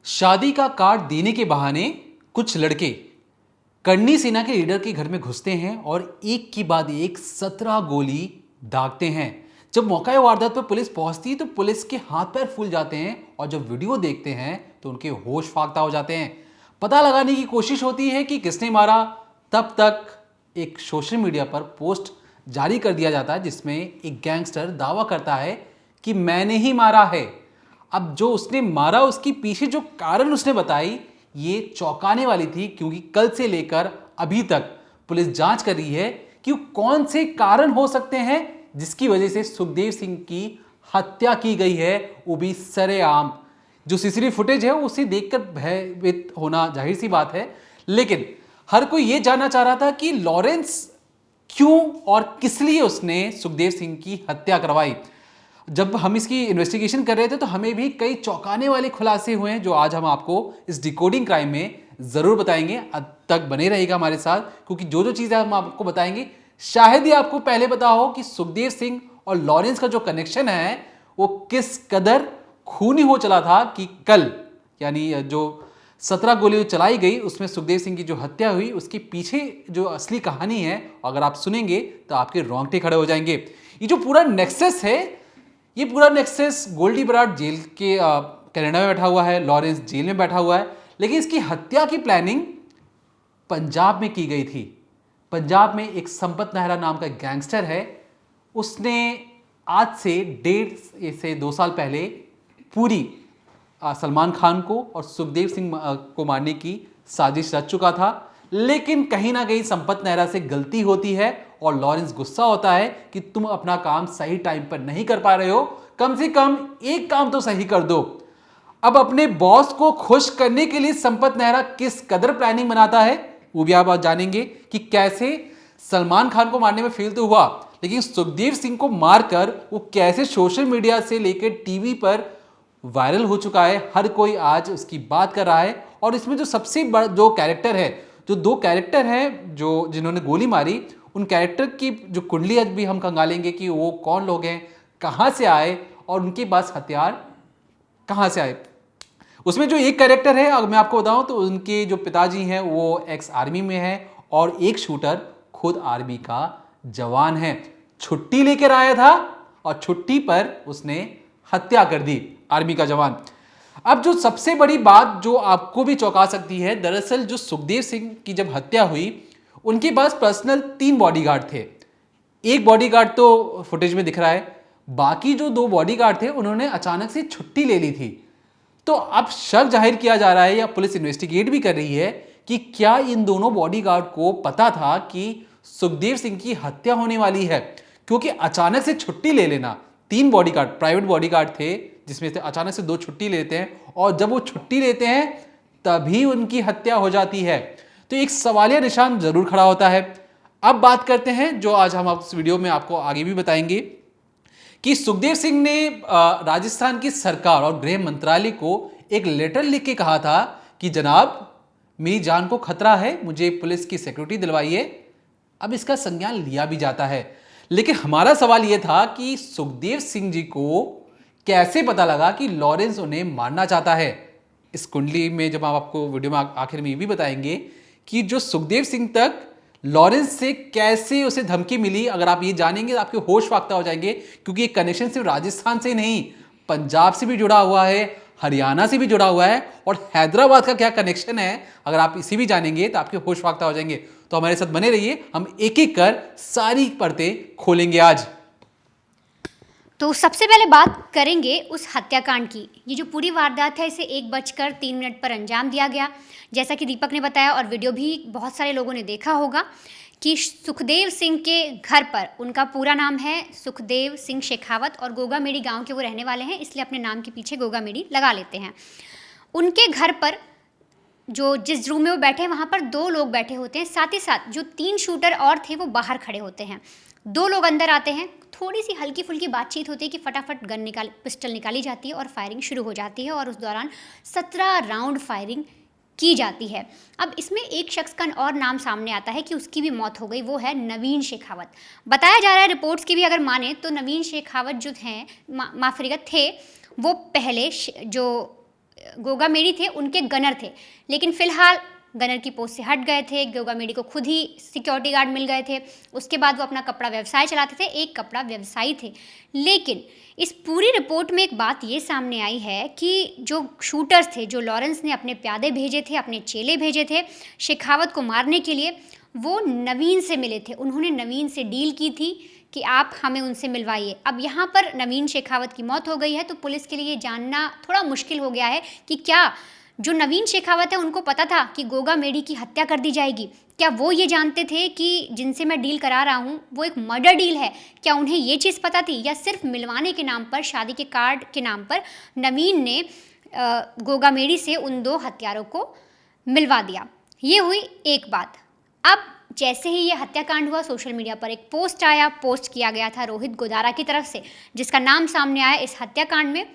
शादी का कार्ड देने के बहाने कुछ लड़के करनी सेना के लीडर के घर में घुसते हैं और एक के बाद एक 17 गोली दागते हैं। जब मौका वारदात पर पुलिस पहुंचती है तो पुलिस के हाथ पैर फूल जाते हैं और जब वीडियो देखते हैं तो उनके होश फाख्ता हो जाते हैं। पता लगाने की कोशिश होती है कि किसने मारा। तब तक एक सोशल मीडिया पर पोस्ट जारी कर दिया जाता है जिसमें एक गैंगस्टर दावा करता है कि मैंने ही मारा है। अब जो उसने मारा उसके पीछे जो कारण उसने बताई ये चौंकाने वाली थी, क्योंकि कल से लेकर अभी तक पुलिस जांच कर रही है कि कौन से कारण हो सकते हैं जिसकी वजह से सुखदेव सिंह की हत्या की गई है, वो भी सरेआम। जो सीसीटीवी फुटेज है उसे देखकर भयभीत होना जाहिर सी बात है, लेकिन हर कोई ये जानना चाह रहा था कि लॉरेंस क्यों और किस लिए उसने सुखदेव सिंह की हत्या करवाई। जब हम इसकी इन्वेस्टिगेशन कर रहे थे तो हमें भी कई चौंकाने वाले खुलासे हुए हैं जो आज हम आपको इस डिकोडिंग क्राइम में जरूर बताएंगे। अब तक बने रहेगा हमारे साथ, क्योंकि जो जो चीजें हम आपको बताएंगे शायद ही आपको पहले पता हो कि सुखदेव सिंह और लॉरेंस का जो कनेक्शन है वो किस कदर खूनी हो चला था कि कल यानी जो 17 गोली चलाई गई उसमें सुखदेव सिंह की जो हत्या हुई उसके पीछे जो असली कहानी है अगर आप सुनेंगे तो आपके रोंगटे खड़े हो जाएंगे। ये जो पूरा नेक्सस है, ये पूरा नेक्सस गोल्डी बराड जेल के कनाडा में बैठा हुआ है, लॉरेंस जेल में बैठा हुआ है, लेकिन इसकी हत्या की प्लानिंग पंजाब में की गई थी। पंजाब में एक संपत नेहरा नाम का गैंगस्टर है, उसने आज से 1.5 से 2 साल पहले पूरी सलमान खान को और सुखदेव सिंह को मारने की साजिश रच चुका था। लेकिन कहीं ना कहीं संपत नेहरा से गलती होती है और लॉरेंस गुस्सा होता है कि तुम अपना काम सही टाइम पर नहीं कर पा रहे हो, कम से कम एक काम तो सही कर दो। अब अपने बॉस को खुश करने के लिए संपत नेहरा किस कदर प्लानिंग बनाता है वो भी आप जानेंगे कि कैसे सलमान खान को मारने में फेल तो हुआ, लेकिन सुखदेव सिंह को मारकर वो कैसे सोशल मीडिया से लेकर टीवी पर वायरल हो चुका है। हर कोई आज उसकी बात कर रहा है और इसमें जो सबसे बड़ा जो कैरेक्टर है, जो 2 कैरेक्टर हैं जो जिन्होंने गोली मारी, उन कैरेक्टर की जो कुंडली आज भी हम खंगालेंगे कि वो कौन लोग हैं, कहां से आए और उनके पास हथियार कहां से आए। उसमें जो एक कैरेक्टर है अगर मैं आपको बताऊं तो उनके जो पिताजी हैं वो एक्स आर्मी में है और एक शूटर खुद आर्मी का जवान है। छुट्टी लेकर आया था और छुट्टी पर उसने हत्या कर दी आर्मी का जवान। अब जो सबसे बड़ी बात जो आपको भी चौंका सकती है, दरअसल जो सुखदेव सिंह की जब हत्या हुई उनके पास पर्सनल 3 बॉडीगार्ड थे। एक बॉडीगार्ड तो फुटेज में दिख रहा है, बाकी जो 2 बॉडीगार्ड थे उन्होंने अचानक से छुट्टी ले ली थी। तो अब शक जाहिर किया जा रहा है या पुलिस इन्वेस्टिगेट भी कर रही है कि क्या इन दोनों बॉडीगार्ड को पता था कि सुखदेव सिंह की हत्या होने वाली है, क्योंकि अचानक से छुट्टी ले लेना। 3 बॉडीगार्ड प्राइवेट बॉडीगार्ड थे जिसमें से अचानक से 2 छुट्टी लेते हैं और जब वो छुट्टी लेते हैं तभी उनकी हत्या हो जाती है। तो एक सवालिया निशान जरूर खड़ा होता है। अब बात करते हैं जो आज हम इस वीडियो में आपको आगे भी बताएंगे कि सुखदेव सिंह ने राजस्थान की सरकार और गृह मंत्रालय को एक लेटर लिख के कहा था कि जनाब मेरी जान को खतरा है, मुझे पुलिस की सिक्योरिटी दिलवाइए। अब इसका संज्ञान लिया भी जाता है, लेकिन हमारा सवाल यह था कि सुखदेव सिंह जी को कैसे पता लगा कि लॉरेंस उन्हें मारना चाहता है। इस कुंडली में जब हम आपको वीडियो में आखिर में ये भी बताएंगे कि जो सुखदेव सिंह तक लॉरेंस से कैसे उसे धमकी मिली। अगर आप ये जानेंगे तो आपके होश फाख्ता हो जाएंगे, क्योंकि ये कनेक्शन सिर्फ राजस्थान से नहीं पंजाब से भी जुड़ा हुआ है, हरियाणा से भी जुड़ा हुआ है और हैदराबाद का क्या कनेक्शन है अगर आप इसे भी जानेंगे तो आपके होश फाख्ता हो जाएंगे। तो हमारे साथ बने रहिए, हम एक एक कर सारी परतें खोलेंगे आज। तो सबसे पहले बात करेंगे उस हत्याकांड की। ये जो पूरी वारदात है इसे 1:03 पर अंजाम दिया गया, जैसा कि दीपक ने बताया और वीडियो भी बहुत सारे लोगों ने देखा होगा कि सुखदेव सिंह के घर पर, उनका पूरा नाम है सुखदेव सिंह शेखावत और गोगामेड़ी गांव के वो रहने वाले हैं, इसलिए अपने नाम के पीछे गोगामेड़ी लगा लेते हैं। उनके घर पर जो जिस रूम में वो बैठे हैं वहाँ पर 2 लोग बैठे होते हैं, साथ ही साथ जो 3 शूटर और थे वो बाहर खड़े होते हैं। 2 लोग अंदर आते हैं, थोड़ी सी हल्की फुल्की बातचीत होती है कि फटाफट पिस्टल निकाली जाती है और फायरिंग शुरू हो जाती है और उस दौरान 17 राउंड फायरिंग की जाती है। अब इसमें एक शख्स का और नाम सामने आता है कि उसकी भी मौत हो गई, वो है नवीन शेखावत। बताया जा रहा है रिपोर्ट्स की भी अगर माने तो नवीन शेखावत जो हैं माफिरगत थे, वो पहले जो गोगा मेडी थे उनके गनर थे, लेकिन फिलहाल गनर की पोस्ट से हट गए थे। गोगा मेडी को खुद ही सिक्योरिटी गार्ड मिल गए थे। उसके बाद वो अपना कपड़ा व्यवसाय चलाते थे, एक कपड़ा व्यवसायी थे। लेकिन इस पूरी रिपोर्ट में एक बात ये सामने आई है कि जो शूटर्स थे, जो लॉरेंस ने अपने प्यादे भेजे थे, अपने चेले भेजे थे शेखावत को मारने के लिए, वो नवीन से मिले थे। उन्होंने नवीन से डील की थी कि आप हमें उनसे मिलवाइए। अब यहाँ पर नवीन शेखावत की मौत हो गई है, तो पुलिस के लिए जानना थोड़ा मुश्किल हो गया है कि क्या जो नवीन शेखावत है उनको पता था कि गोगा मेडी की हत्या कर दी जाएगी? क्या वो ये जानते थे कि जिनसे मैं डील करा रहा हूँ वो एक मर्डर डील है? क्या उन्हें ये चीज़ पता थी, या सिर्फ मिलवाने के नाम पर, शादी के कार्ड के नाम पर नवीन ने गोगा मेडी से उन 2 हत्यारों को मिलवा दिया? ये हुई एक बात। अब जैसे ही ये हत्याकांड हुआ, सोशल मीडिया पर एक पोस्ट आया, पोस्ट किया गया था रोहित गोदारा की तरफ से, जिसका नाम सामने आया इस हत्याकांड में।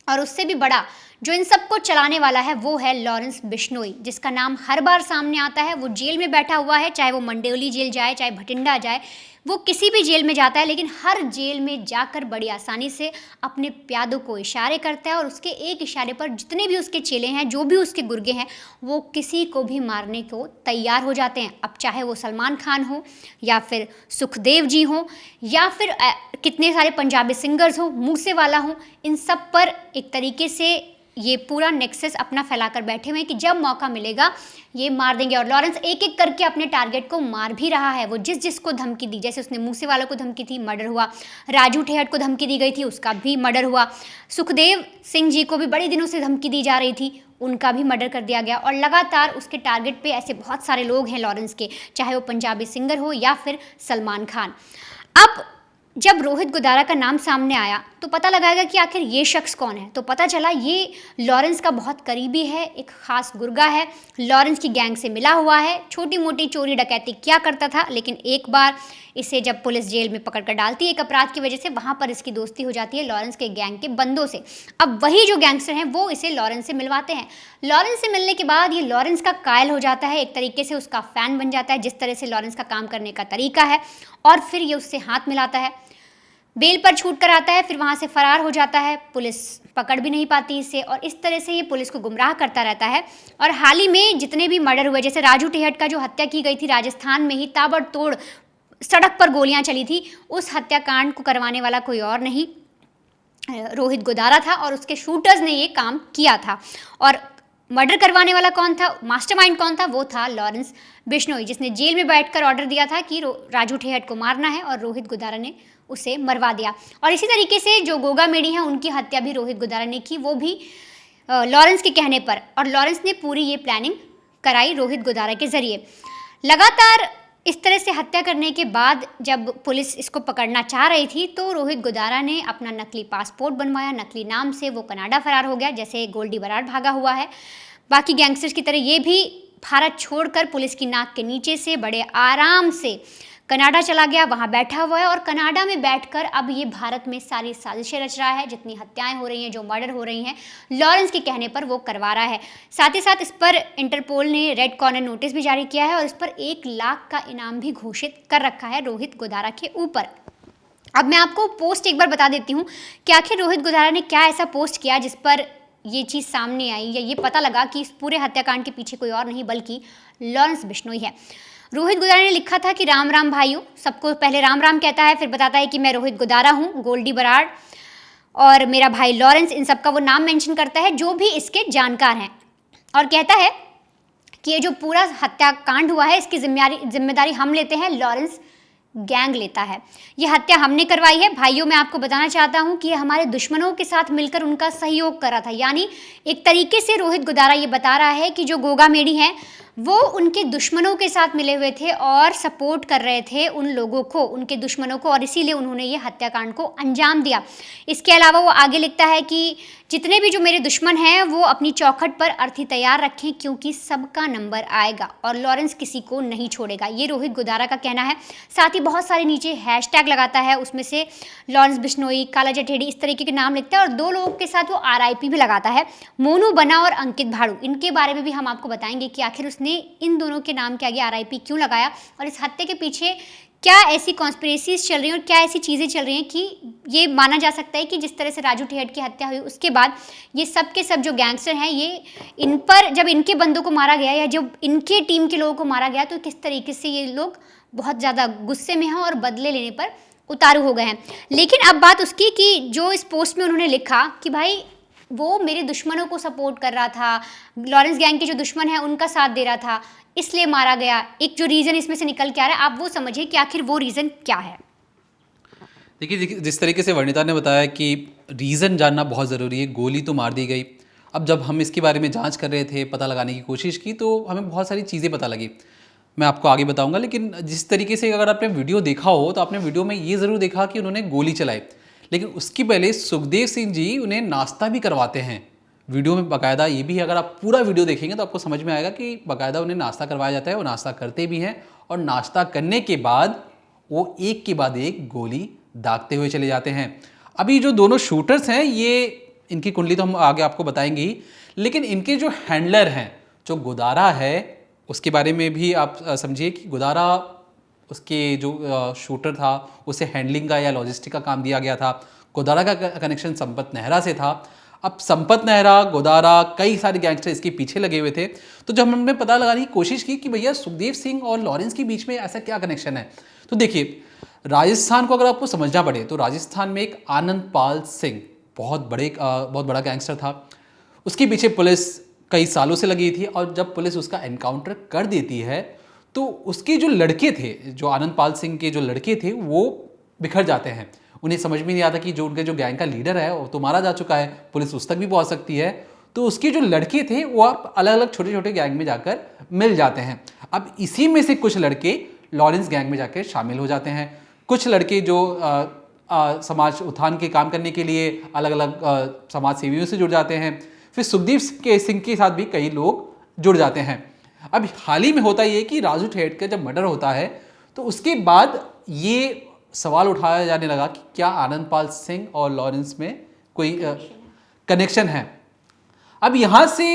और उससे भी बड़ा जो इन सबको चलाने वाला है वो है लॉरेंस बिश्नोई, जिसका नाम हर बार सामने आता है। वो जेल में बैठा हुआ है, चाहे वो मंडेवली जेल जाए, चाहे भटिंडा जाए, वो किसी भी जेल में जाता है, लेकिन हर जेल में जाकर बड़ी आसानी से अपने प्यादों को इशारे करता है और उसके एक इशारे पर जितने भी उसके चेले हैं, जो भी उसके गुर्गे हैं, वो किसी को भी मारने को तैयार हो जाते हैं। अब चाहे वो सलमान खान हो, या फिर सुखदेव जी हो, या फिर कितने सारे पंजाबी सिंगर्स हो, मूसेवाला हो, इन सब पर एक तरीके से ये पूरा नेक्सस अपना फैलाकर बैठे हुए हैं कि जब मौका मिलेगा ये मार देंगे। और लॉरेंस एक एक करके अपने टारगेट को मार भी रहा है। वो जिसको धमकी दी, जैसे उसने मूसेवाला को धमकी थी, मर्डर हुआ। राजू ठेहट को धमकी दी गई थी, उसका भी मर्डर हुआ। सुखदेव सिंह जी को भी बड़े दिनों से धमकी दी जा रही थी, उनका भी मर्डर कर दिया गया। और लगातार उसके टारगेट पे ऐसे बहुत सारे लोग हैं लॉरेंस के, चाहे वो पंजाबी सिंगर हो या फिर सलमान खान। अब जब रोहित गोदारा का नाम सामने आया तो पता लगाएगा कि आखिर ये शख्स कौन है। तो पता चला ये लॉरेंस का बहुत करीबी है, एक खास गुर्गा है, लॉरेंस की गैंग से मिला हुआ है, छोटी मोटी चोरी डकैती किया करता था, लेकिन एक बार इसे जब पुलिस जेल में पकड़ कर डालती है एक अपराध की वजह से, वहाँ पर इसकी दोस्ती हो जाती है लॉरेंस के गैंग के बंदों से। अब वही जो गैंगस्टर हैं वो इसे लॉरेंस से मिलवाते हैं। लॉरेंस से मिलने के बाद ये लॉरेंस का कायल हो जाता है, एक तरीके से उसका फ़ैन बन जाता है, जिस तरह से लॉरेंस का काम करने का तरीका है। और फिर ये उससे हाथ मिलाता है, बेल पर छूट कर आता है, फिर वहाँ से फरार हो जाता है। पुलिस पकड़ भी नहीं पाती इसे, और इस तरह से ये पुलिस को गुमराह करता रहता है। और हाल ही में जितने भी मर्डर हुए, जैसे राजू ठेहट का जो हत्या की गई थी राजस्थान में ही, ताबड़तोड़ सड़क पर गोलियां चली थी, उस हत्याकांड को करवाने वाला कोई और नहीं रोहित गोदारा था, और उसके शूटर्स ने ये काम किया था। और मर्डर करवाने वाला कौन था, मास्टरमाइंड कौन था, वो था लॉरेंस बिश्नोई, जिसने जेल में बैठकर ऑर्डर दिया था कि राजू ठेहट को मारना है, और रोहित गोदारा ने उसे मरवा दिया। और इसी तरीके से जो गोगा मेडी हैं उनकी हत्या भी रोहित गोदारा ने की, वो भी लॉरेंस के कहने पर। और लॉरेंस ने पूरी ये प्लानिंग कराई रोहित गोदारा के ज़रिए। लगातार इस तरह से हत्या करने के बाद जब पुलिस इसको पकड़ना चाह रही थी, तो रोहित गोदारा ने अपना नकली पासपोर्ट बनवाया, नकली नाम से वो कनाडा फरार हो गया, जैसे गोल्डी बराड़ भागा हुआ है। बाकी गैंगस्टर्स की तरह ये भी भारत छोड़कर पुलिस की नाक के नीचे से बड़े आराम से कनाडा चला गया, वहाँ बैठा हुआ है। और कनाडा में बैठकर अब ये भारत में सारी साजिशें रच रहा है, जितनी हत्याएं हो रही हैं, जो मर्डर हो रही हैं, लॉरेंस के कहने पर वो करवा रहा है। साथ ही साथ इस पर इंटरपोल ने रेड कॉर्नर नोटिस भी जारी किया है, और इस पर 1 लाख का इनाम भी घोषित कर रखा है रोहित गोदारा के ऊपर। अब मैं आपको पोस्ट एक बार बता देती हूँ कि आखिर रोहित गोदारा ने क्या ऐसा पोस्ट किया जिस पर ये चीज़ सामने आई, या ये पता लगा कि इस पूरे हत्याकांड के पीछे कोई और नहीं बल्कि लॉरेंस बिश्नोई है। रोहित गोदारा ने लिखा था कि राम राम भाइयों, सबको पहले राम राम कहता है, फिर बताता है कि मैं रोहित गोदारा हूँ, गोल्डी बराड़ और मेरा भाई लॉरेंस, इन सबका वो नाम मेंशन करता है जो भी इसके जानकार हैं, और कहता है कि ये जो पूरा हत्याकांड हुआ है इसकी जिम्मेदारी हम लेते हैं, लॉरेंस गैंग लेता है। ये हत्या हमने करवाई है। भाइयों, मैं आपको बताना चाहता हूँ कि ये हमारे दुश्मनों के साथ मिलकर उनका सहयोग करा था। यानी एक तरीके से रोहित गोदारा ये बता रहा है कि जो गोगा मेडी हैं वो उनके दुश्मनों के साथ मिले हुए थे और सपोर्ट कर रहे थे उन लोगों को, उनके दुश्मनों को, और इसीलिए उन्होंने ये हत्याकांड को अंजाम दिया। इसके अलावा वो आगे लिखता है कि जितने भी जो मेरे दुश्मन हैं वो अपनी चौखट पर अर्थी तैयार रखें, क्योंकि सबका नंबर आएगा और लॉरेंस किसी को नहीं छोड़ेगा। ये रोहित गोदारा का कहना है। साथ ही बहुत सारे नीचे हैशटैग लगाता है, उसमें से लॉरेंस बिश्नोई, काला जठेड़ी, इस तरीके के नाम लिखता है, और 2 लोगों के साथ वो RIP भी लगाता है, मोनू बना और अंकित भाड़ू। इनके बारे में भी हम आपको बताएंगे कि आखिर उसने इन दोनों के नाम के आगे RIP क्यों लगाया और इस हत्या के पीछे क्या ऐसी कॉन्स्पिरेसीज चल रही हैं और क्या ऐसी चीज़ें चल रही हैं कि ये माना जा सकता है कि जिस तरह से राजू ठेहट की हत्या हुई उसके बाद ये सब के सब जो गैंगस्टर हैं, ये इन पर जब इनके बंदों को मारा गया या जब इनके टीम के लोगों को मारा गया तो किस तरीके से ये लोग बहुत ज़्यादा गुस्से में हैं और बदले लेने पर उतारू हो गए हैं। लेकिन अब बात उसकी कि जो इस पोस्ट में उन्होंने लिखा कि भाई वो मेरे दुश्मनों को सपोर्ट कर रहा था, लॉरेंस गैंग के जो दुश्मन हैं उनका साथ दे रहा था, इसलिए मारा गया। एक जो रीज़न इसमें से निकल के आ रहा है, आप वो समझिए कि आखिर वो रीज़न क्या है। देखिए, जिस तरीके से वर्णिता ने बताया कि रीज़न जानना बहुत ज़रूरी है, गोली तो मार दी गई। अब जब हम इसके बारे में जांच कर रहे थे, पता लगाने की कोशिश की, तो हमें बहुत सारी चीज़ें पता लगी। मैं आपको आगे बताऊंगा, लेकिन जिस तरीके से अगर आपने वीडियो देखा हो तो आपने वीडियो में ये ज़रूर देखा कि उन्होंने गोली चलाई, लेकिन उसके पहले सुखदेव सिंह जी उन्हें नाश्ता भी करवाते हैं। वीडियो में बाकायदा ये भी है, अगर आप पूरा वीडियो देखेंगे तो आपको समझ में आएगा कि बाकायदा उन्हें नाश्ता करवाया जाता है, वो नाश्ता करते भी हैं और नाश्ता करने के बाद वो एक के बाद एक गोली दागते हुए चले जाते हैं। अभी जो दोनों शूटर्स हैं, ये इनकी कुंडली तो हम आगे आपको बताएंगे ही, लेकिन इनके जो हैंडलर हैं, जो गुदारा है, उसके बारे में भी आप समझिए कि गुदारा, उसके जो शूटर था उसे हैंडलिंग का या लॉजिस्टिक का काम दिया गया था। गुदारा का कनेक्शन संपत नेहरा से था। अब संपत नेहरा, गुदारा, कई सारे गैंगस्टर इसके पीछे लगे हुए थे। तो जब हमने पता लगाने की कोशिश की कि भैया सुखदेव सिंह और लॉरेंस के बीच में ऐसा क्या कनेक्शन है, तो देखिए, राजस्थान को अगर आपको समझना पड़े तो राजस्थान में एक आनंद पाल सिंह बहुत बड़ा गैंगस्टर था। उसके पीछे पुलिस कई सालों से लगी थी और जब पुलिस उसका एनकाउंटर कर देती है तो उसके जो लड़के थे, जो आनंद पाल सिंह के जो लड़के थे, वो बिखर जाते हैं। उन्हें समझ में नहीं आता कि जो उनके जो गैंग का लीडर है वो तो मारा जा चुका है, पुलिस उस तक भी पहुंच सकती है। तो उसके जो लड़के थे वो आप अलग अलग छोटे छोटे गैंग में जाकर मिल जाते हैं। अब इसी में से कुछ लड़के लॉरेंस गैंग में जाकर शामिल हो जाते हैं। कुछ लड़के जो समाज उत्थान के काम करने के लिए अलग अलग समाज सेवियों से जुड़ जाते हैं। फिर सुखदेव सिंह के साथ भी कई लोग जुड़ जाते हैं। अब हाल ही में होता ये कि राजू ठेहट का जब मर्डर होता है तो उसके बाद ये सवाल उठाया जाने लगा कि क्या आनंद पाल सिंह और लॉरेंस में कोई कनेक्शन है। अब यहाँ से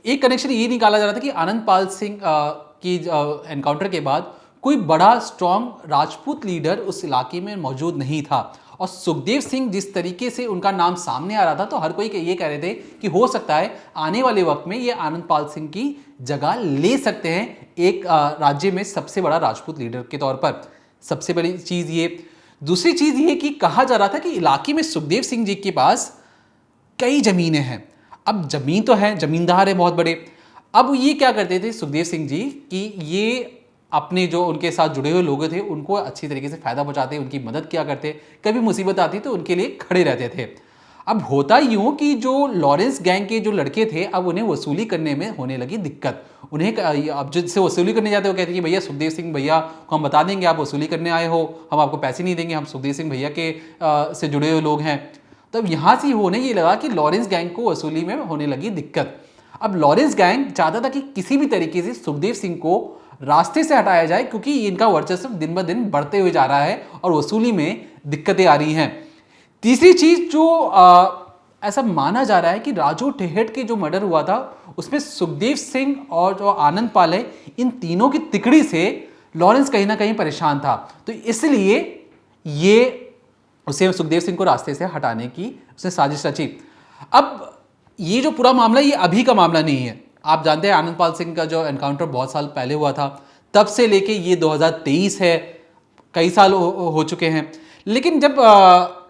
एक कनेक्शन ये निकाला जा रहा था कि आनंद पाल सिंह की एनकाउंटर के बाद कोई बड़ा स्ट्रॉन्ग राजपूत लीडर उस इलाके में मौजूद नहीं था और सुखदेव सिंह जिस तरीके से उनका नाम सामने आ रहा था तो हर कोई ये कह रहे थे कि हो सकता है आने वाले वक्त में ये आनंद पाल सिंह की जगह ले सकते हैं एक राज्य में सबसे बड़ा राजपूत लीडर के तौर पर। सबसे बड़ी चीज़ ये। दूसरी चीज़ ये कि कहा जा रहा था कि इलाके में सुखदेव सिंह जी के पास कई ज़मीनें हैं। अब ज़मीन तो है, ज़मींदार है बहुत बड़े। अब ये क्या करते थे सुखदेव सिंह जी कि ये अपने जो उनके साथ जुड़े हुए लोग थे उनको अच्छी तरीके से फ़ायदा पहुंचाते, उनकी मदद किया करते, कभी मुसीबत आती तो उनके लिए खड़े रहते थे। अब होता यूँ कि जो लॉरेंस गैंग के जो लड़के थे अब उन्हें वसूली करने में होने लगी दिक्कत। उन्हें अब जिससे वसूली करने जाते वो कहते हैं कि भैया सुखदेव सिंह भैया को हम बता देंगे आप वसूली करने आए हो, हम आपको पैसे नहीं देंगे, हम सुखदेव सिंह भैया के से जुड़े हुए लोग हैं। तब यहाँ से होने ये लगा कि लॉरेंस गैंग को वसूली में होने लगी दिक्कत। अब लॉरेंस गैंग चाहता था कि किसी भी तरीके से सुखदेव सिंह को रास्ते से हटाया जाए क्योंकि इनका वर्चस्व दिन ब दिन बढ़ते हुए जा रहा है और वसूली में दिक्कतें आ रही हैं। तीसरी चीज़ जो ऐसा माना जा रहा है कि राजू ठेहट के जो मर्डर हुआ था उसमें सुखदेव सिंह और जो आनंद पाल है, इन तीनों की तिकड़ी से लॉरेंस कहीं ना कहीं परेशान था, तो इसलिए ये उसे सुखदेव सिंह को रास्ते से हटाने की उसने साजिश रची। अब ये जो पूरा मामला ये अभी का मामला नहीं है। आप जानते हैं आनंद पाल सिंह का जो एनकाउंटर बहुत साल पहले हुआ था, तब से लेके ये 2023 है, कई साल हो चुके हैं। लेकिन जब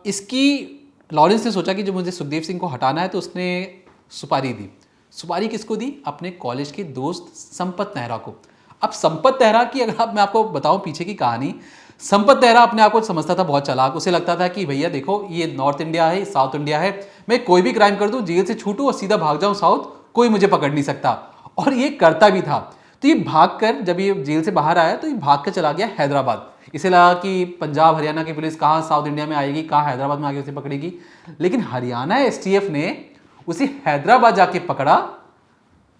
इसकी लॉरेंस ने सोचा कि जब मुझे सुखदेव सिंह को हटाना है तो उसने सुपारी दी। सुपारी किसको दी? अपने कॉलेज के दोस्त संपत नेहरा को। अब संपत नेहरा की अगर मैं आपको बताऊं पीछे की कहानी, संपत नेहरा अपने आप को समझता था बहुत चालाक। उसे लगता था कि भैया देखो ये नॉर्थ इंडिया है, साउथ इंडिया है, मैं कोई भी क्राइम कर दूं, जेल से छूटूं और सीधा भाग जाऊं साउथ, कोई मुझे पकड़ नहीं सकता। और ये करता भी था। तो ये भागकर जब ये जेल से बाहर आया तो ये भाग कर चला गया हैदराबाद। इसे लगा कि पंजाब हरियाणा की पुलिस कहाँ साउथ इंडिया में आएगी, कहाँ हैदराबाद में आके उसे पकड़ेगी। लेकिन हरियाणा एसटीएफ ने उसे हैदराबाद जाके पकड़ा।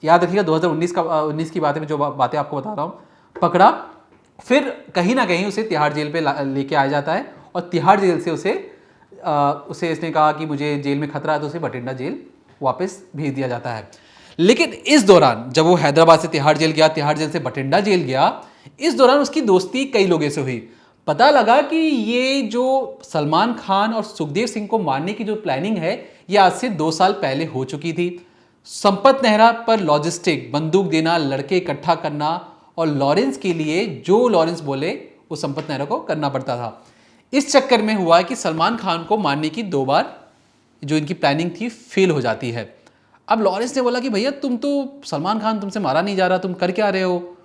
याद रखिएगा 2019 की बातें, जो बातें आपको बता रहा हूँ, पकड़ा। फिर कहीं ना कहीं उसे तिहाड़ जेल पे लेके आया जाता है और तिहाड़ जेल से उसे इसने कहा कि मुझे जेल में खतरा है, तो उसे बठिंडा जेल वापस भेज दिया जाता है। लेकिन इस दौरान जब वो हैदराबाद से तिहाड़ जेल गया, तिहाड़ जेल से बठिंडा जेल गया, इस दौरान उसकी दोस्ती कई लोगों से हुई। पता लगा कि ये जो सलमान खान और सुखदेव सिंह को मारने की जो प्लानिंग है ये आज से 2 साल पहले हो चुकी थी। संपत नेहरा पर लॉजिस्टिक, बंदूक देना, लड़के इकट्ठा करना और लॉरेंस के लिए जो लॉरेंस बोले वो संपत नेहरा को करना पड़ता था। इस चक्कर में हुआ कि सलमान खान को मारने की 2 बार जो इनकी प्लानिंग थी फेल हो जाती है। अब लॉरेंस ने बोला कि भैया तुम तो, सलमान खान तुमसे मारा नहीं जा रहा, तुम कर क्या रहे हो।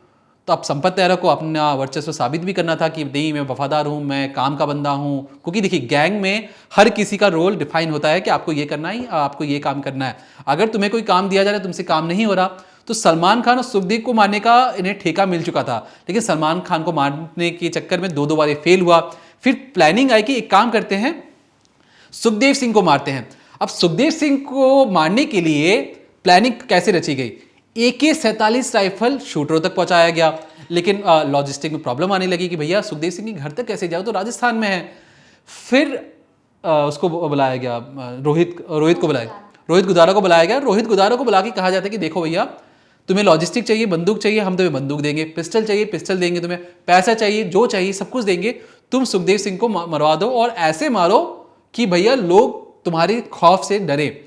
तो अब संपत नेहरा को अपना वर्चस्व साबित भी करना था कि नहीं, मैं वफादार हूँ, मैं काम का बंदा हूँ। क्योंकि देखिए गैंग में हर किसी का रोल डिफाइन होता है कि आपको ये करना है, आपको ये काम करना है। अगर तुम्हें कोई काम दिया जा रहा है, तुमसे काम नहीं हो रहा, तो सलमान खान और सुखदेव को मारने का इन्हें ठेका मिल चुका था। लेकिन सलमान खान को मारने के चक्कर में 2 बार ये फेल हुआ। फिर प्लानिंग आई कि एक काम करते हैं, सुखदेव सिंह को मारते हैं। अब सुखदेव सिंह को मारने के लिए प्लानिंग कैसे रची गई? AK-47 राइफल शूटरों तक पहुंचाया गया, लेकिन लॉजिस्टिक में प्रॉब्लम आने लगी कि भैया सुखदेव सिंह के घर तक कैसे जाओ, तो राजस्थान में है। फिर उसको बुलाया गया, रोहित गुदारा को बुलाया गया। रोहित गुदारा को बुला के कहा जाता है कि देखो भैया, तुम्हें लॉजिस्टिक चाहिए, बंदूक चाहिए, हम तुम्हें बंदूक देंगे, पिस्टल चाहिए, पिस्टल देंगे, तुम्हें पैसा चाहिए, जो चाहिए सब कुछ देंगे, तुम सुखदेव सिंह को मरवा दो और ऐसे मारो कि भैया लोग तुम्हारे खौफ से डरे।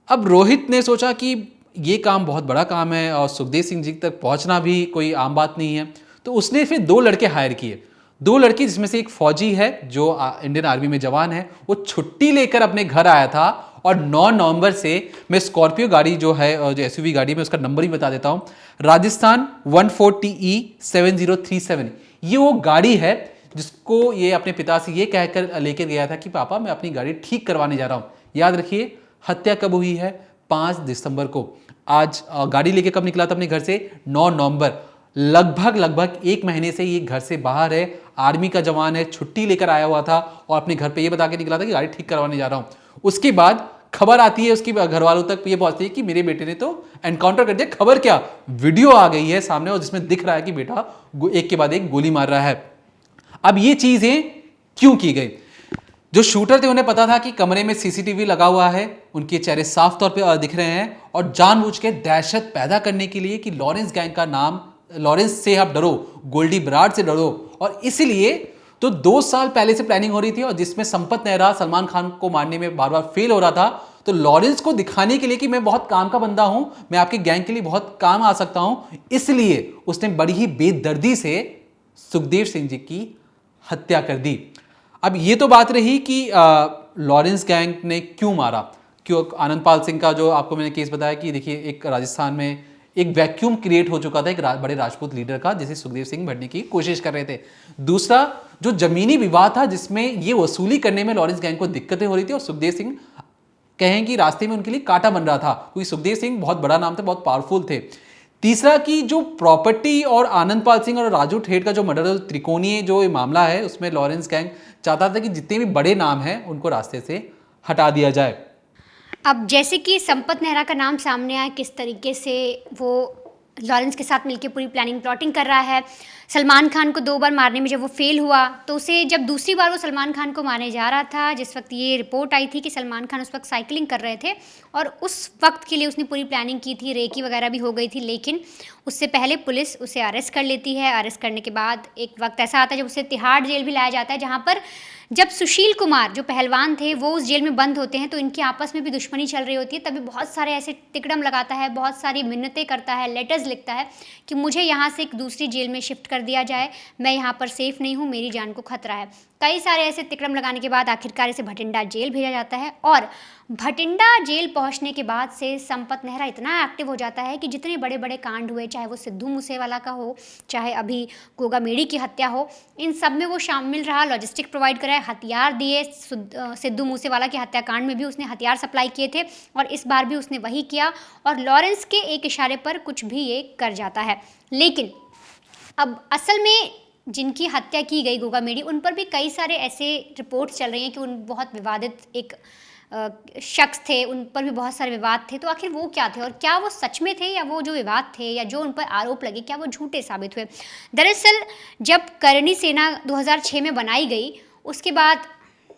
अब रोहित ने सोचा कि ये काम बहुत बड़ा काम है और सुखदेव सिंह जी तक पहुंचना भी कोई आम बात नहीं है, तो उसने फिर 2 लड़के हायर किए। 2 लड़के, जिसमें से एक फौजी है जो इंडियन आर्मी में जवान है, वो छुट्टी लेकर अपने घर आया था और 9 नवंबर से, मैं स्कॉर्पियो गाड़ी जो है, जो SUV गाड़ी में, उसका नंबर ही बता देता हूँ, राजस्थान 14TE7037, ये वो गाड़ी है जिसको ये अपने पिता से ये कहकर लेकर गया था कि पापा मैं अपनी गाड़ी ठीक करवाने जा रहा हूँ। याद रखिए हत्या कब हुई है? 5 दिसंबर को। आज गाड़ी लेके कब निकला था अपने घर से? 9 नवंबर। लगभग 1 महीने से ये घर से बाहर है, आर्मी का जवान है, छुट्टी लेकर आया हुआ था और अपने घर पे ये बता के निकला था कि गाड़ी ठीक करवाने जा रहा हूँ। उसके बाद खबर आती है उसकी घर वालों तक ये पहुंचती है कि मेरे बेटे ने तो एनकाउंटर कर दिया। खबर क्या, वीडियो आ गई है सामने और जिसमें दिख रहा है कि बेटा एक के बाद एक गोली मार रहा है। अब ये चीजें क्यों की गई? जो शूटर थे उन्हें पता था कि कमरे में CCTV लगा हुआ है, उनके चेहरे साफ तौर पे दिख रहे हैं, और जानबूझ के दहशत पैदा करने के लिए कि लॉरेंस गैंग का नाम, लॉरेंस से आप डरो, गोल्डी बराड से डरो। और इसलिए तो 2 साल पहले से प्लानिंग हो रही थी, और जिसमें संपत नेहरा सलमान खान को मारने में बार बार फेल हो रहा था, तो लॉरेंस को दिखाने के लिए कि मैं बहुत काम का बंदा हूं, मैं आपके गैंग के लिए बहुत काम आ सकता हूं, इसलिए उसने बड़ी ही बेदर्दी से सुखदेव सिंह जी की हत्या कर दी। अब ये तो बात रही कि लॉरेंस गैंग ने क्यों मारा, क्यों। आनंदपाल सिंह का जो आपको मैंने केस बताया कि देखिए एक राजस्थान में एक वैक्यूम क्रिएट हो चुका था एक बड़े राजपूत लीडर का, जिसे सुखदेव सिंह भरने की कोशिश कर रहे थे। दूसरा जो जमीनी विवाद था जिसमें ये वसूली करने में लॉरेंस गैंग को दिक्कतें हो रही थी और सुखदेव सिंह कहें कि रास्ते में उनके लिए कांटा बन रहा था, क्योंकि सुखदेव सिंह बहुत बड़ा नाम था, बहुत पावरफुल थे। तीसरा कि जो प्रॉपर्टी और आनंदपाल सिंह और राजू ठेठ का जो मर्डर, त्रिकोणीय जो मामला है, उसमें लॉरेंस गैंग चाहता था कि जितने भी बड़े नाम हैं उनको रास्ते से हटा दिया जाए। अब जैसे कि संपत नेहरा का नाम सामने आया, किस तरीके से वो लॉरेंस के साथ मिलकर पूरी प्लानिंग प्लॉटिंग कर रहा है। सलमान खान को 2 बार मारने में जब वो फेल हुआ, तो उसे जब दूसरी बार वो सलमान खान को मारने जा रहा था, जिस वक्त ये रिपोर्ट आई थी कि सलमान खान उस वक्त साइकिलिंग कर रहे थे, और उस वक्त के लिए उसने पूरी प्लानिंग की थी, रेकी वगैरह भी हो गई थी, लेकिन उससे पहले पुलिस उसे अरेस्ट कर लेती है। अरेस्ट करने के बाद एक वक्त ऐसा आता है जब उसे तिहाड़ जेल भी लाया जाता है, जहाँ पर जब सुशील कुमार जो पहलवान थे वो उस जेल में बंद होते हैं, तो इनकी आपस में भी दुश्मनी चल रही होती है। तभी बहुत सारे ऐसे तिकड़म लगाता है, बहुत सारी मिन्नतें करता है, लेटर्स लिखता है कि मुझे यहाँ से एक दूसरी जेल में शिफ्ट कर दिया जाए, मैं यहाँ पर सेफ नहीं हूँ, मेरी जान को खतरा है। कई सारे ऐसे तिकड़म लगाने के बाद आखिरकार इसे भटिंडा जेल भेजा जाता है, और भटिंडा जेल पहुंचने के बाद से संपत नेहरा इतना एक्टिव हो जाता है कि जितने बड़े बड़े कांड हुए, चाहे वो सिद्धू मूसेवाला का हो, चाहे अभी गोगा मेडी की हत्या हो, इन सब में वो शामिल रहा, लॉजिस्टिक प्रोवाइड कराए, हथियार दिए। सिद्धू मूसेवाला के हत्याकांड में भी उसने हथियार सप्लाई किए थे, और इस बार भी उसने वही किया, और लॉरेंस के एक इशारे पर कुछ भी ये कर जाता है। लेकिन अब असल में जिनकी हत्या की गई गोगा मेडी, उन पर भी कई सारे ऐसे रिपोर्ट्स चल रही हैं कि उन बहुत विवादित एक शख्स थे, उन पर भी बहुत सारे विवाद थे। तो आखिर वो क्या थे, और क्या वो सच में थे, या वो जो विवाद थे या जो उन पर आरोप लगे क्या वो झूठे साबित हुए। दरअसल जब करणी सेना 2006 में बनाई गई, उसके बाद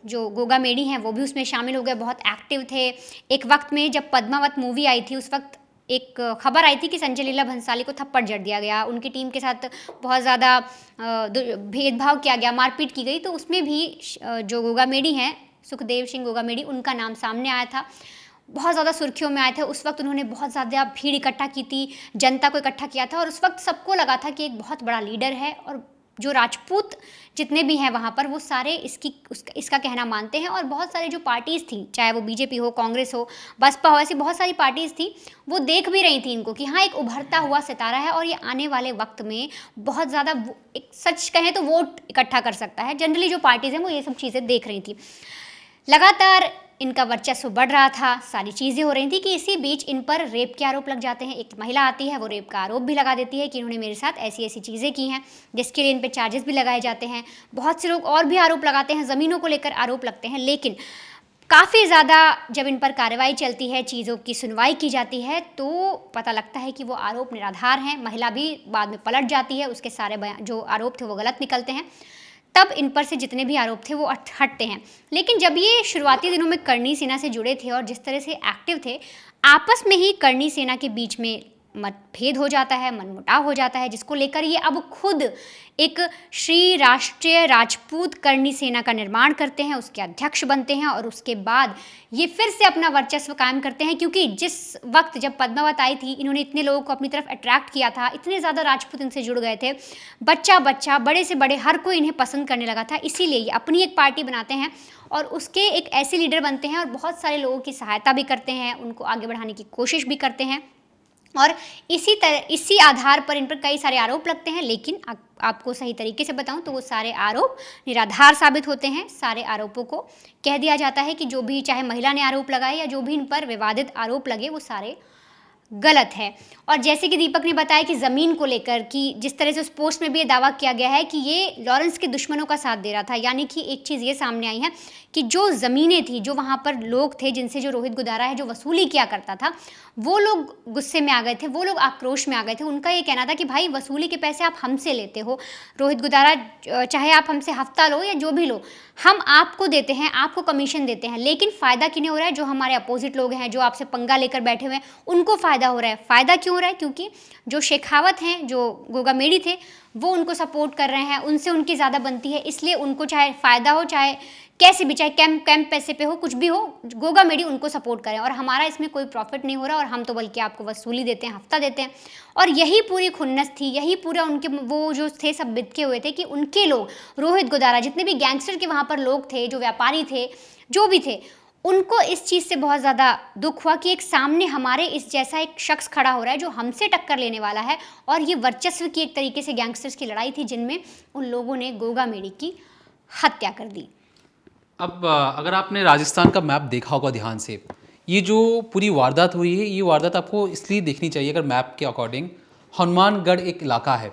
जो गोगा मेडी हैं वो भी उसमें शामिल हो गए, बहुत एक्टिव थे। एक वक्त में जब पद्मावत मूवी आई थी, उस वक्त एक खबर आई थी कि संजय लीला भंसाली को थप्पड़ जड़ दिया गया, उनकी टीम के साथ बहुत ज़्यादा भेदभाव किया गया, मारपीट की गई, तो उसमें भी जो गोगामेडी हैं, सुखदेव सिंह गोगामेडी, उनका नाम सामने आया था, बहुत ज़्यादा सुर्खियों में आए थे। उस वक्त उन्होंने बहुत ज़्यादा भीड़ इकट्ठा की थी, जनता को इकट्ठा किया था और उस वक्त सबको लगा था कि एक बहुत बड़ा लीडर है और जो राजपूत जितने भी हैं वहाँ पर वो सारे इसका कहना मानते हैं। और बहुत सारी जो पार्टीज़ थी, चाहे वो बीजेपी हो, कांग्रेस हो, बसपा हो, ऐसी बहुत सारी पार्टीज़ थी, वो देख भी रही थी इनको कि हाँ एक उभरता हुआ सितारा है और ये आने वाले वक्त में बहुत ज़्यादा एक सच कहें तो वोट इकट्ठा कर सकता है। जनरली जो पार्टीज़ हैं वो ये सब चीज़ें देख रही थी। लगातार इनका वर्चस्व बढ़ रहा था, सारी चीज़ें हो रही थी कि इसी बीच इन पर रेप के आरोप लग जाते हैं। एक महिला आती है, वो रेप का आरोप भी लगा देती है कि इन्होंने मेरे साथ ऐसी ऐसी चीज़ें की हैं, जिसके लिए इन पे चार्जेस भी लगाए जाते हैं। बहुत से लोग और भी आरोप लगाते हैं, ज़मीनों को लेकर आरोप लगते हैं, लेकिन काफ़ी ज़्यादा जब इन पर कार्रवाई चलती है, चीज़ों की सुनवाई की जाती है, तो पता लगता है कि वो आरोप निराधार हैं। महिला भी बाद में पलट जाती है, उसके सारे जो आरोप थे वो गलत निकलते हैं। तब इन पर से जितने भी आरोप थे वो हटते हैं। लेकिन जब ये शुरुआती दिनों में करणी सेना से जुड़े थे और जिस तरह से एक्टिव थे, आपस में ही करणी सेना के बीच में मतभेद हो जाता है, मनमुटाव हो जाता है, जिसको लेकर ये अब खुद एक श्री राष्ट्रीय राजपूत करणी सेना का निर्माण करते हैं, उसके अध्यक्ष बनते हैं और उसके बाद ये फिर से अपना वर्चस्व कायम करते हैं। क्योंकि जिस वक्त जब पद्मावत आई थी, इन्होंने इतने लोगों को अपनी तरफ अट्रैक्ट किया था, इतने ज़्यादा राजपूत इनसे जुड़ गए थे, बच्चा बच्चा, बड़े से बड़े, हर कोई इन्हें पसंद करने लगा था। इसीलिए ये अपनी एक पार्टी बनाते हैं और उसके एक ऐसे लीडर बनते हैं और बहुत सारे लोगों की सहायता भी करते हैं, उनको आगे बढ़ाने की कोशिश भी करते हैं। और इसी आधार पर इन पर कई सारे आरोप लगते हैं। लेकिन आपको सही तरीके से बताऊं तो वो सारे आरोप निराधार साबित होते हैं। सारे आरोपों को कह दिया जाता है कि जो भी, चाहे महिला ने आरोप लगाए या जो भी इन पर विवादित आरोप लगे, वो सारे गलत है। और जैसे कि दीपक ने बताया कि ज़मीन को लेकर, कि जिस तरह से उस पोस्ट में भी ये दावा किया गया है कि ये लॉरेंस के दुश्मनों का साथ दे रहा था, यानी कि एक चीज़ ये सामने आई है कि जो ज़मीनें थी, जो वहाँ पर लोग थे जिनसे जो रोहित गुदारा है जो वसूली किया करता था, वो लोग गुस्से में आ गए थे, वो लोग आक्रोश में आ गए थे। उनका ये कहना था कि भाई वसूली के पैसे आप हमसे लेते हो, रोहित गुदारा, चाहे आप हमसे हफ्ता लो या जो भी लो, हम आपको देते हैं, आपको कमीशन देते हैं, लेकिन फ़ायदा किन्हें हो रहा है? जो हमारे अपोजिट लोग हैं, जो आपसे पंगा लेकर बैठे हुए हैं, उनको फ़ायदा हो रहा है। फ़ायदा क्यों हो रहा है? क्योंकि जो शेखावत हैं, जो गोगामेडी थे, वो उनको सपोर्ट कर रहे हैं, उनसे उनकी ज़्यादा बनती है, इसलिए उनको चाहे फ़ायदा हो, चाहे कैसे भी, चाहे कैंप पैसे पे हो, कुछ भी हो, गोगामेडी उनको सपोर्ट करें और हमारा इसमें कोई प्रॉफिट नहीं हो रहा और हम तो बल्कि आपको वसूली देते हैं, हफ्ता देते हैं। और यही पूरी खुन्नस थी, यही पूरा उनके वो जो थे सब बितके हुए थे कि उनके लोग, रोहित गुदारा, जितने भी गैंगस्टर के वहाँ पर लोग थे, जो व्यापारी थे, जो भी थे, उनको इस चीज़ से बहुत ज़्यादा दुख हुआ कि एक सामने हमारे इस जैसा एक शख्स खड़ा हो रहा है जो हमसे टक्कर लेने वाला है। और ये वर्चस्व की एक तरीके से गैंगस्टर्स की लड़ाई थी, जिनमें उन लोगों ने गोगामेडी की हत्या कर दी। अब अगर आपने राजस्थान का मैप देखा होगा ध्यान से, ये जो पूरी वारदात हुई है, ये वारदात आपको इसलिए देखनी चाहिए अगर मैप के अकॉर्डिंग, हनुमानगढ़ एक इलाका है,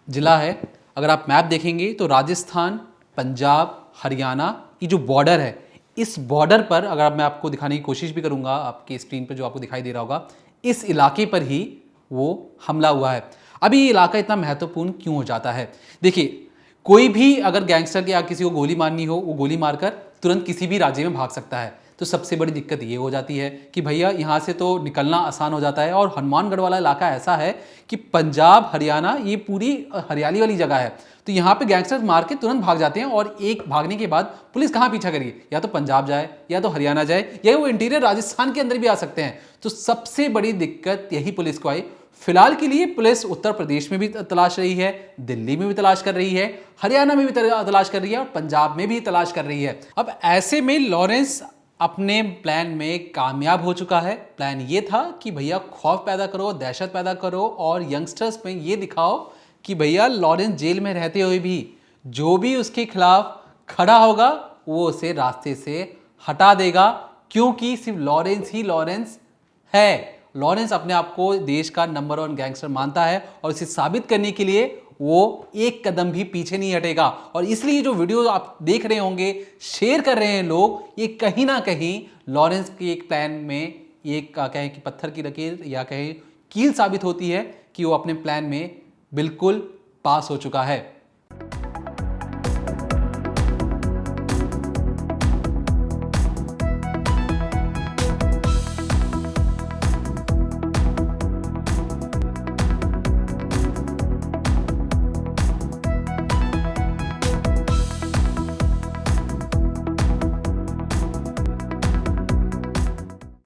ज़िला है। अगर आप मैप देखेंगे तो राजस्थान, पंजाब, हरियाणा, ये जो बॉर्डर है, इस बॉर्डर पर, अगर मैं आपको दिखाने की कोशिश भी करूँगा, आपकी स्क्रीन पर जो आपको दिखाई दे रहा होगा, इस इलाके पर ही वो हमला हुआ है। अभी ये इलाका इतना महत्वपूर्ण क्यों हो जाता है? देखिए, कोई भी अगर गैंगस्टर के या किसी को गोली मारनी हो, वो गोली मारकर तुरंत किसी भी राज्य में भाग सकता है। तो सबसे बड़ी दिक्कत ये हो जाती है कि भैया यहाँ से तो निकलना आसान हो जाता है। और हनुमानगढ़ वाला इलाका ऐसा है कि पंजाब, हरियाणा, ये पूरी हरियाली वाली जगह है, तो यहाँ पे गैंगस्टर मार के तुरंत भाग जाते हैं। और एक भागने के बाद पुलिस कहाँ पीछा करेगी? या तो पंजाब जाए, या तो हरियाणा जाए, या वो इंटीरियर राजस्थान के अंदर भी आ सकते हैं। तो सबसे बड़ी दिक्कत यही पुलिस को आई। फिलहाल के लिए पुलिस उत्तर प्रदेश में भी तलाश रही है, दिल्ली में भी तलाश कर रही है, हरियाणा में भी तलाश कर रही है और पंजाब में भी तलाश कर रही है। अब ऐसे में लॉरेंस अपने प्लान में कामयाब हो चुका है। प्लान ये था कि भैया खौफ पैदा करो, दहशत पैदा करो और यंगस्टर्स में ये दिखाओ कि भैया लॉरेंस जेल में रहते हुए भी जो भी उसके खिलाफ खड़ा होगा वो उसे रास्ते से हटा देगा, क्योंकि सिर्फ लॉरेंस ही लॉरेंस है। लॉरेंस अपने आप को देश का नंबर 1 गैंगस्टर मानता है और इसे साबित करने के लिए वो एक कदम भी पीछे नहीं हटेगा। और इसलिए जो वीडियो आप देख रहे होंगे, शेयर कर रहे हैं लोग, ये कहीं ना कहीं लॉरेंस के एक प्लान में ये कहें कि पत्थर की लकीर या कहें कील साबित होती है कि वो अपने प्लान में बिल्कुल पास हो चुका है।